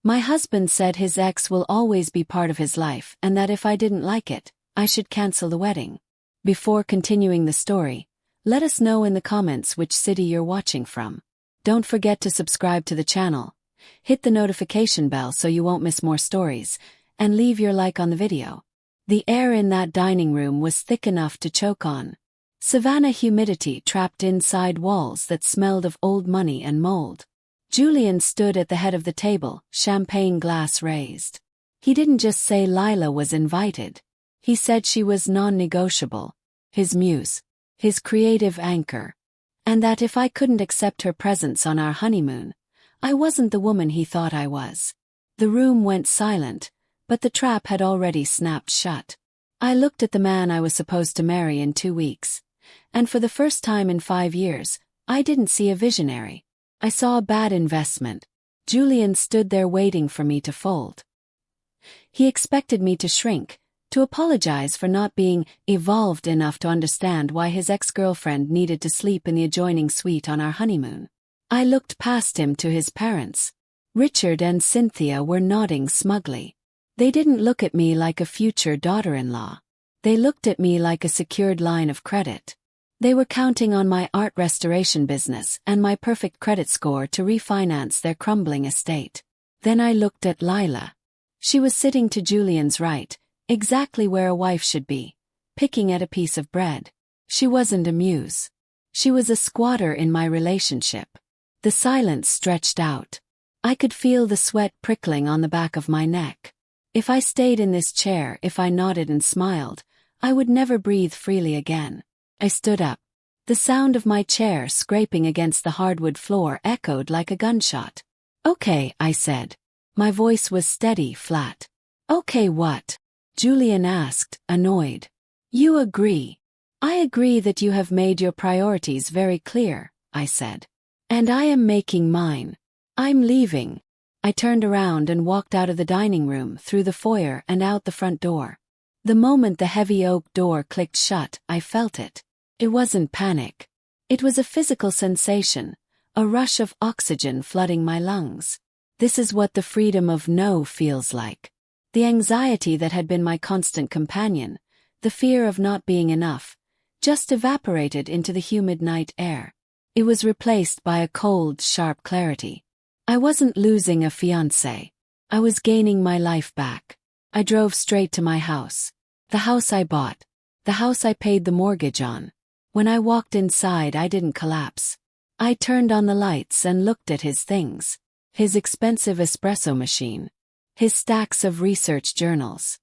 My husband said his ex will always be part of his life and that if I didn't like it, I should cancel the wedding. Before continuing the story, let us know in the comments which city you're watching from. Don't forget to subscribe to the channel, hit the notification bell so you won't miss more stories, and leave your like on the video. The air in that dining room was thick enough to choke on. Savannah humidity trapped inside walls that smelled of old money and mold. Julian stood at the head of the table, champagne glass raised. He didn't just say Lila was invited. He said she was non-negotiable, his muse, his creative anchor, and that if I couldn't accept her presence on our honeymoon, I wasn't the woman he thought I was. The room went silent, but the trap had already snapped shut. I looked at the man I was supposed to marry in 2 weeks, and for the first time in 5 years, I didn't see a visionary. I saw a bad investment. Julian stood there waiting for me to fold. He expected me to shrink, to apologize for not being evolved enough to understand why his ex-girlfriend needed to sleep in the adjoining suite on our honeymoon. I looked past him to his parents. Richard and Cynthia were nodding smugly. They didn't look at me like a future daughter-in-law. They looked at me like a secured line of credit. They were counting on my art restoration business and my perfect credit score to refinance their crumbling estate. Then I looked at Lila. She was sitting to Julian's right, exactly where a wife should be, picking at a piece of bread. She wasn't a muse. She was a squatter in my relationship. The silence stretched out. I could feel the sweat prickling on the back of my neck. If I stayed in this chair, if I nodded and smiled, I would never breathe freely again. I stood up. The sound of my chair scraping against the hardwood floor echoed like a gunshot. "Okay," I said. My voice was steady, flat. "Okay what?" Julian asked, annoyed. "You agree." "I agree that you have made your priorities very clear," I said. "And I am making mine. I'm leaving." I turned around and walked out of the dining room, through the foyer and out the front door. The moment the heavy oak door clicked shut, I felt it. It wasn't panic. It was a physical sensation, a rush of oxygen flooding my lungs. This is what the freedom of no feels like. The anxiety that had been my constant companion, the fear of not being enough, just evaporated into the humid night air. It was replaced by a cold, sharp clarity. I wasn't losing a fiancé. I was gaining my life back. I drove straight to my house. The house I bought. The house I paid the mortgage on. When I walked inside, I didn't collapse. I turned on the lights and looked at his things. His expensive espresso machine. His stacks of research journals.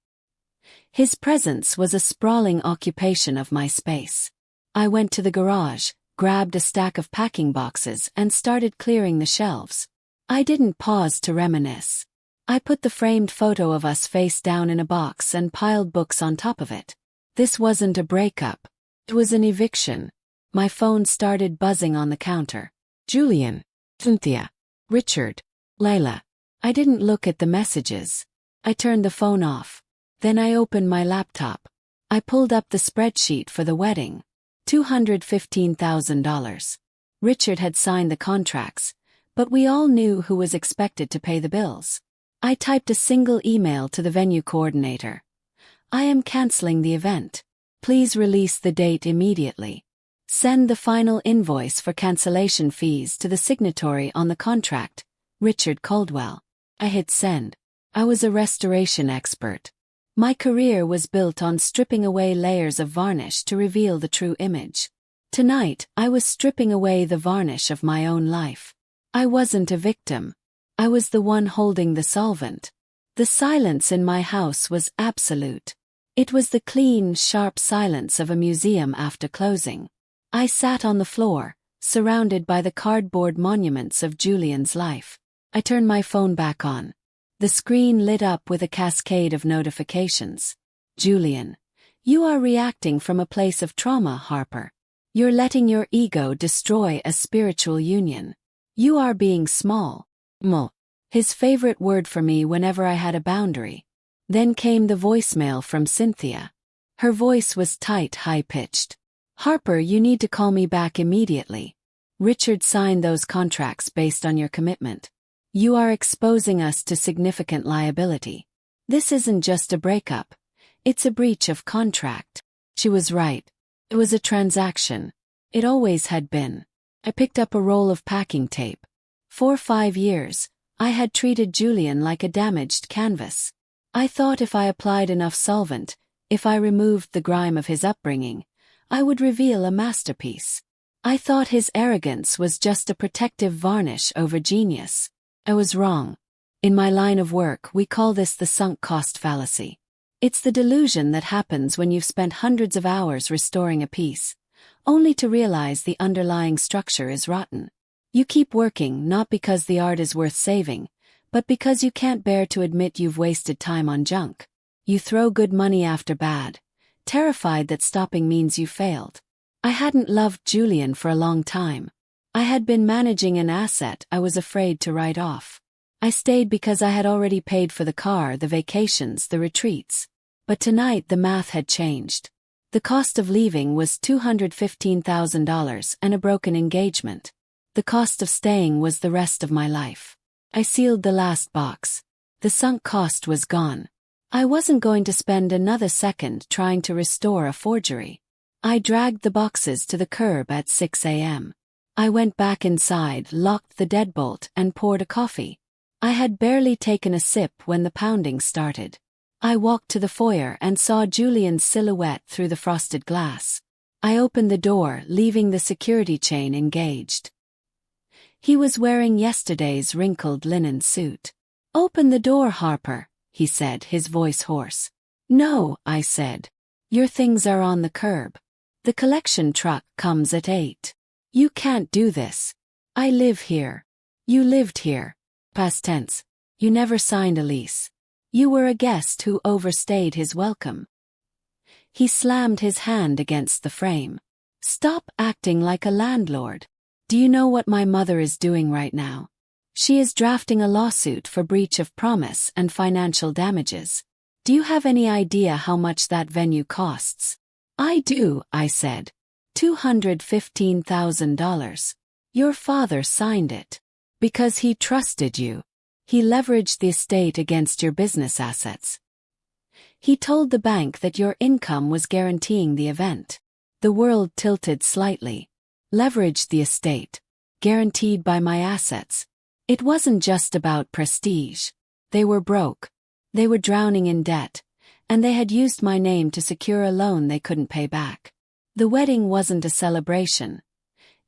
His presence was a sprawling occupation of my space. I went to the garage, grabbed a stack of packing boxes and started clearing the shelves. I didn't pause to reminisce. I put the framed photo of us face down in a box and piled books on top of it. This wasn't a breakup. It was an eviction. My phone started buzzing on the counter. Julian, Cynthia, Richard, Lila. I didn't look at the messages. I turned the phone off. Then I opened my laptop. I pulled up the spreadsheet for the wedding. $215,000. Richard had signed the contracts, but we all knew who was expected to pay the bills. I typed a single email to the venue coordinator. "I am canceling the event. Please release the date immediately. Send the final invoice for cancellation fees to the signatory on the contract, Richard Caldwell." I hit send. I was a restoration expert. My career was built on stripping away layers of varnish to reveal the true image. Tonight, I was stripping away the varnish of my own life. I wasn't a victim. I was the one holding the solvent. The silence in my house was absolute. It was the clean, sharp silence of a museum after closing. I sat on the floor, surrounded by the cardboard monuments of Julian's life. I turned my phone back on. The screen lit up with a cascade of notifications. "Julian, you are reacting from a place of trauma, Harper. You're letting your ego destroy a spiritual union. You are being small." His favorite word for me whenever I had a boundary. Then came the voicemail from Cynthia. Her voice was tight, high-pitched. "Harper, you need to call me back immediately. Richard signed those contracts based on your commitment. You are exposing us to significant liability. This isn't just a breakup. It's a breach of contract. She was right. It was a transaction. It always had been. I picked up a roll of packing tape. For 5 years, I had treated Julian like a damaged canvas. I thought if I applied enough solvent, if I removed the grime of his upbringing, I would reveal a masterpiece. I thought his arrogance was just a protective varnish over genius. I was wrong. In my line of work, we call this the sunk cost fallacy. It's the delusion that happens when you've spent hundreds of hours restoring a piece, only to realize the underlying structure is rotten. You keep working not because the art is worth saving, but because you can't bear to admit you've wasted time on junk. You throw good money after bad, terrified that stopping means you failed. I hadn't loved Julian for a long time. I had been managing an asset I was afraid to write off. I stayed because I had already paid for the car, the vacations, the retreats. But tonight the math had changed. The cost of leaving was $215,000 and a broken engagement. The cost of staying was the rest of my life. I sealed the last box. The sunk cost was gone. I wasn't going to spend another second trying to restore a forgery. I dragged the boxes to the curb at 6 a.m. I went back inside, locked the deadbolt, and poured a coffee. I had barely taken a sip when the pounding started. I walked to the foyer and saw Julian's silhouette through the frosted glass. I opened the door, leaving the security chain engaged. He was wearing yesterday's wrinkled linen suit. "Open the door, Harper," he said, his voice hoarse. "No," I said. "Your things are on the curb. The collection truck comes at 8. You can't do this. I live here. You lived here. Past tense. You never signed a lease. You were a guest who overstayed his welcome." He slammed his hand against the frame. "Stop acting like a landlord. Do you know what my mother is doing right now? She is drafting a lawsuit for breach of promise and financial damages. Do you have any idea how much that venue costs?" "I do," I said. $215,000. Your father signed it. Because he trusted you. He leveraged the estate against your business assets. He told the bank that your income was guaranteeing the event. The world tilted slightly. Leveraged the estate. Guaranteed by my assets. It wasn't just about prestige. They were broke. They were drowning in debt. And they had used my name to secure a loan they couldn't pay back. The wedding wasn't a celebration.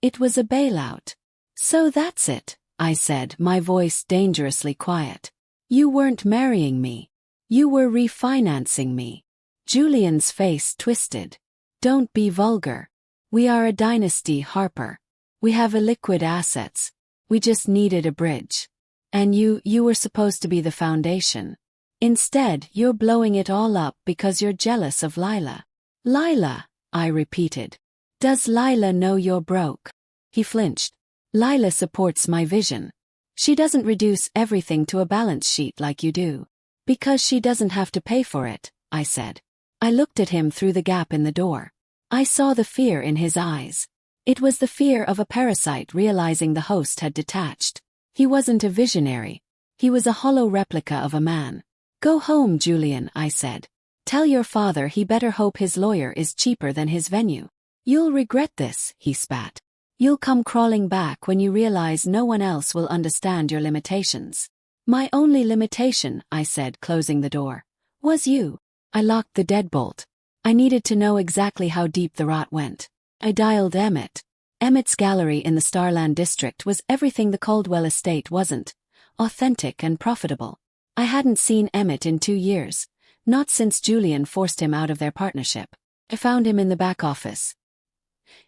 It was a bailout. "So that's it," I said, my voice dangerously quiet. "You weren't marrying me. You were refinancing me." Julian's face twisted. "Don't be vulgar. We are a dynasty, Harper. We have illiquid assets. We just needed a bridge. And you were supposed to be the foundation. Instead, you're blowing it all up because you're jealous of Lila." "Lila," I repeated. "Does Lila know you're broke?" He flinched. "Lila supports my vision. She doesn't reduce everything to a balance sheet like you do. Because she doesn't have to pay for it," I said. I looked at him through the gap in the door. I saw the fear in his eyes. It was the fear of a parasite realizing the host had detached. He wasn't a visionary. He was a hollow replica of a man. "Go home, Julian," I said. "Tell your father he better hope his lawyer is cheaper than his venue. You'll regret this," he spat. "You'll come crawling back when you realize no one else will understand your limitations." "My only limitation," I said, closing the door, "was you." I locked the deadbolt. I needed to know exactly how deep the rot went. I dialed Emmett. Emmett's gallery in the Starland district was everything the Caldwell estate wasn't: authentic and profitable. I hadn't seen Emmett in 2 years, not since Julian forced him out of their partnership. I found him in the back office.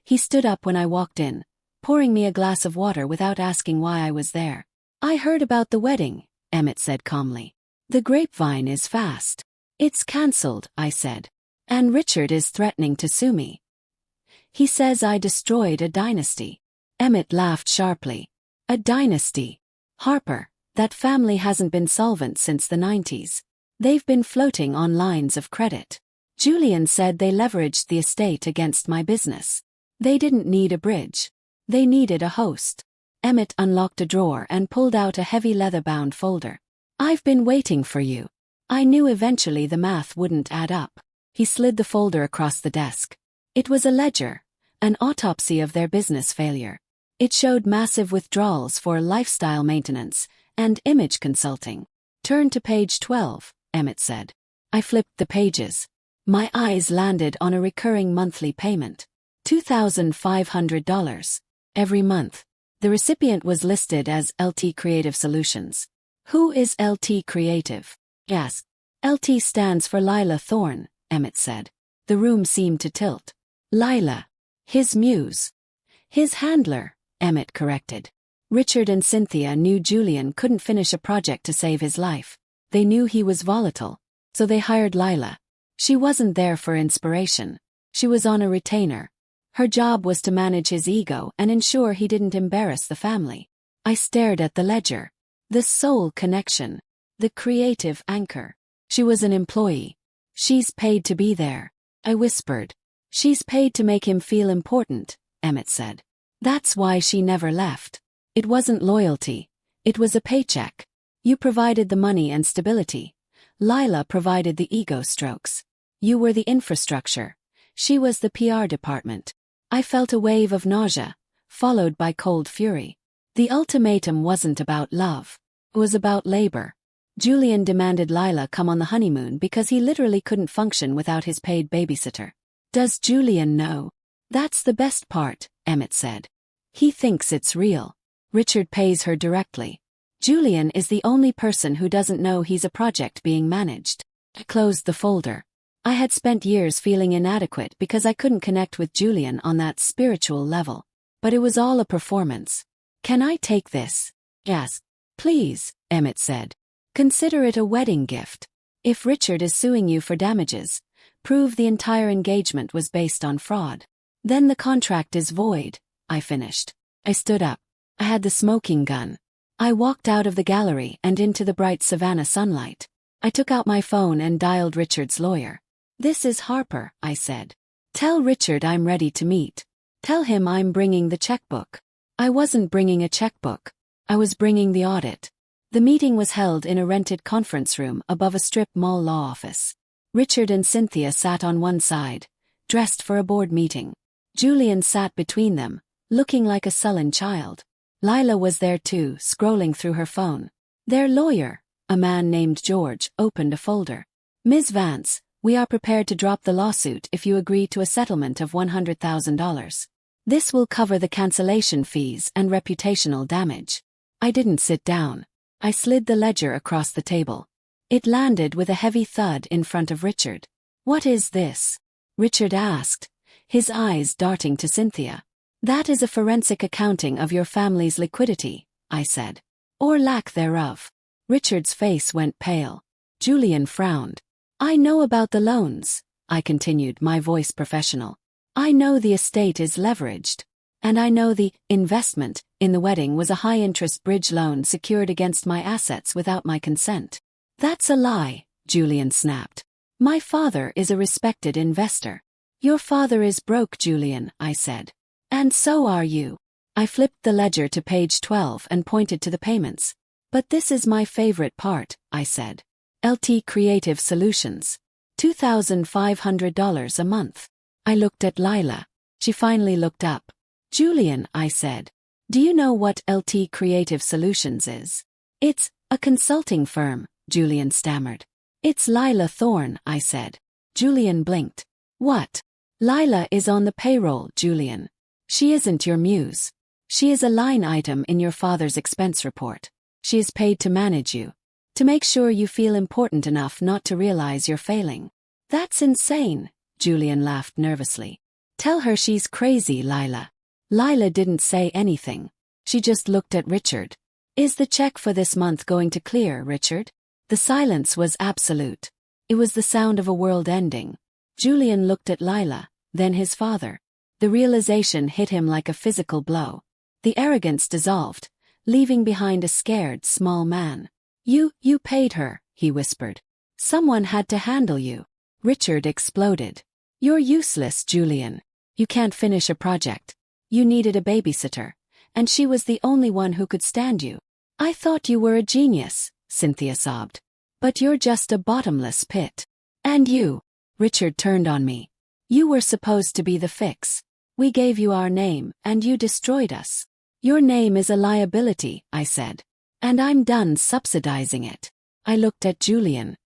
He stood up when I walked in, pouring me a glass of water without asking why I was there. "I heard about the wedding," Emmett said calmly. "The grapevine is fast." "It's cancelled," I said. "And Richard is threatening to sue me. He says I destroyed a dynasty." Emmett laughed sharply. "A dynasty? Harper, that family hasn't been solvent since the 90s. They've been floating on lines of credit. Julian said they leveraged the estate against my business. They didn't need a bridge. They needed a host. Emmett unlocked a drawer and pulled out a heavy leather-bound folder. "I've been waiting for you." I knew eventually the math wouldn't add up. He slid the folder across the desk. It was a ledger, an autopsy of their business failure. It showed massive withdrawals for lifestyle maintenance and image consulting. "Turn to page 12, Emmett said. I flipped the pages. My eyes landed on a recurring monthly payment. $2,500. Every month. The recipient was listed as LT Creative Solutions. "Who is LT Creative?" I asked. "LT stands for Lila Thorne," Emmett said. The room seemed to tilt. "Lila. His muse." "His handler," Emmett corrected. Richard and Cynthia knew Julian couldn't finish a project to save his life. They knew he was volatile, so they hired Lila. She wasn't there for inspiration. She was on a retainer. Her job was to manage his ego and ensure he didn't embarrass the family. I stared at the ledger. The soul connection. The creative anchor. She was an employee. "She's paid to be there," I whispered. "She's paid to make him feel important," Emmett said. "That's why she never left. It wasn't loyalty. It was a paycheck. You provided the money and stability. Lila provided the ego strokes. You were the infrastructure. She was the PR department." I felt a wave of nausea, followed by cold fury. The ultimatum wasn't about love. It was about labor. Julian demanded Lila come on the honeymoon because he literally couldn't function without his paid babysitter. "Does Julian know?" "That's the best part," Emmett said. "He thinks it's real. Richard pays her directly. Julian is the only person who doesn't know he's a project being managed." I closed the folder. I had spent years feeling inadequate because I couldn't connect with Julian on that spiritual level. But it was all a performance. "Can I take this?" I asked. "Please," Emmett said. "Consider it a wedding gift. If Richard is suing you for damages, prove the entire engagement was based on fraud. Then the contract is void," I finished. I stood up. I had the smoking gun. I walked out of the gallery and into the bright Savannah sunlight. I took out my phone and dialed Richard's lawyer. "This is Harper," I said. "Tell Richard I'm ready to meet. Tell him I'm bringing the checkbook." I wasn't bringing a checkbook. I was bringing the audit. The meeting was held in a rented conference room above a strip mall law office. Richard and Cynthia sat on one side, dressed for a board meeting. Julian sat between them, looking like a sullen child. Lila was there too, scrolling through her phone. Their lawyer, a man named George, opened a folder. "Ms. Vance, we are prepared to drop the lawsuit if you agree to a settlement of $100,000. This will cover the cancellation fees and reputational damage." I didn't sit down. I slid the ledger across the table. It landed with a heavy thud in front of Richard. "What is this?" Richard asked, his eyes darting to Cynthia. "That is a forensic accounting of your family's liquidity," I said. "Or lack thereof." Richard's face went pale. Julian frowned. "I know about the loans," I continued, my voice professional. "I know the estate is leveraged. And I know the investment in the wedding was a high-interest bridge loan secured against my assets without my consent." "That's a lie," Julian snapped. "My father is a respected investor." "Your father is broke, Julian," I said. "And so are you." I flipped the ledger to page 12 and pointed to the payments. "But this is my favorite part," I said. "LT Creative Solutions. $2,500 a month." I looked at Lila. She finally looked up. "Julian," I said, "do you know what LT Creative Solutions is?" "It's a consulting firm," Julian stammered. "It's Lila Thorne," I said. Julian blinked. "What?" "Lila is on the payroll, Julian. She isn't your muse. She is a line item in your father's expense report. She is paid to manage you, to make sure you feel important enough not to realize you're failing." "That's insane," Julian laughed nervously. "Tell her she's crazy, Lila." Lila didn't say anything. She just looked at Richard. "Is the check for this month going to clear, Richard?" The silence was absolute. It was the sound of a world ending. Julian looked at Lila, then his father. The realization hit him like a physical blow. The arrogance dissolved, leaving behind a scared, small man. You paid her," he whispered. "Someone had to handle you." Richard exploded. "You're useless, Julian. You can't finish a project. You needed a babysitter, and she was the only one who could stand you. I thought you were a genius, Cynthia sobbed. But you're just a bottomless pit. And you, Richard turned on me. You were supposed to be the fix. We gave you our name, and you destroyed us. Your name is a liability, I said. And I'm done subsidizing it. I looked at Julian.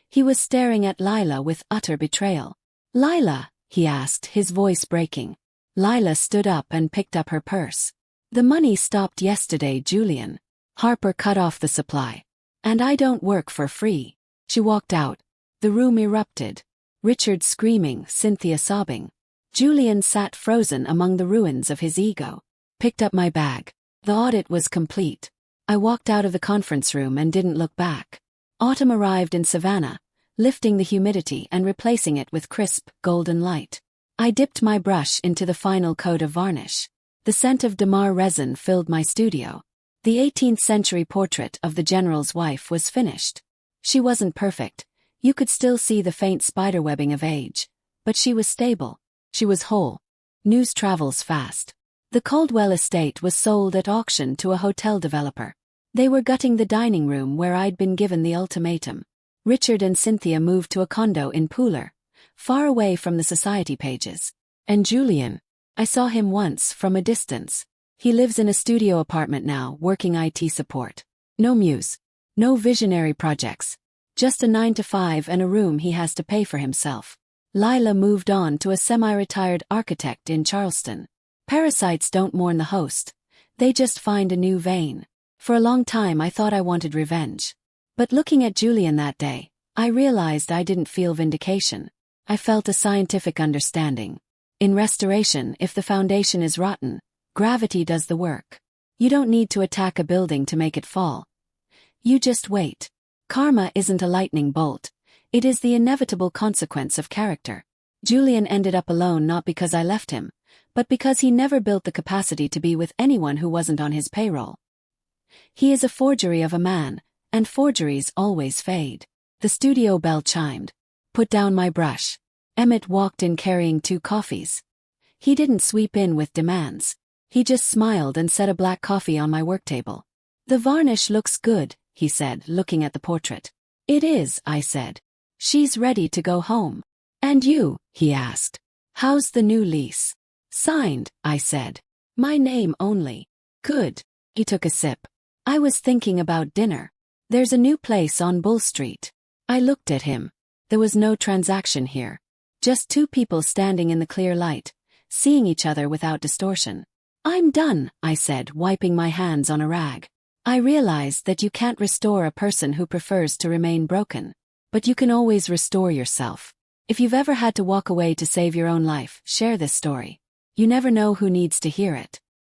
He was staring at Lila with utter betrayal. Lila, he asked, his voice breaking. Lila stood up and picked up her purse. The money stopped yesterday, Julian. Harper cut off the supply. And I don't work for free. She walked out. The room erupted. Richard screaming, Cynthia sobbing. Julian sat frozen among the ruins of his ego. Picked up my bag. The audit was complete. I walked out of the conference room and didn't look back. Autumn arrived in Savannah, lifting the humidity and replacing it with crisp, golden light. I dipped my brush into the final coat of varnish. The scent of Damar resin filled my studio. The 18th century portrait of the general's wife was finished. She wasn't perfect. You could still see the faint spiderwebbing of age. But she was stable. She was whole. News travels fast. The Caldwell estate was sold at auction to a hotel developer. They were gutting the dining room where I'd been given the ultimatum. Richard and Cynthia moved to a condo in Pooler, far away from the society pages. And Julian, I saw him once from a distance. He lives in a studio apartment now, working IT support. No muse. No visionary projects. Just a 9-to-5 and a room he has to pay for himself. Lila moved on to a semi-retired architect in Charleston. Parasites don't mourn the host. They just find a new vein. For a long time I thought I wanted revenge. But looking at Julian that day, I realized I didn't feel vindication. I felt a scientific understanding. In restoration, if the foundation is rotten, gravity does the work. You don't need to attack a building to make it fall. You just wait. Karma isn't a lightning bolt. It is the inevitable consequence of character. Julian ended up alone not because I left him, but because he never built the capacity to be with anyone who wasn't on his payroll. He is a forgery of a man, and forgeries always fade. The studio bell chimed. Put down my brush. Emmett walked in carrying 2 coffees. He didn't sweep in with demands. He just smiled and set a black coffee on my work table. The varnish looks good, he said, looking at the portrait. It is, I said. She's ready to go home. And you, he asked. How's the new lease? Signed, I said. My name only. Good. He took a sip. I was thinking about dinner. There's a new place on Bull Street. I looked at him. There was no transaction here. Just 2 people standing in the clear light, seeing each other without distortion. I'm done, I said, wiping my hands on a rag. I realized that you can't restore a person who prefers to remain broken. But you can always restore yourself. If you've ever had to walk away to save your own life, share this story. You never know who needs to hear it.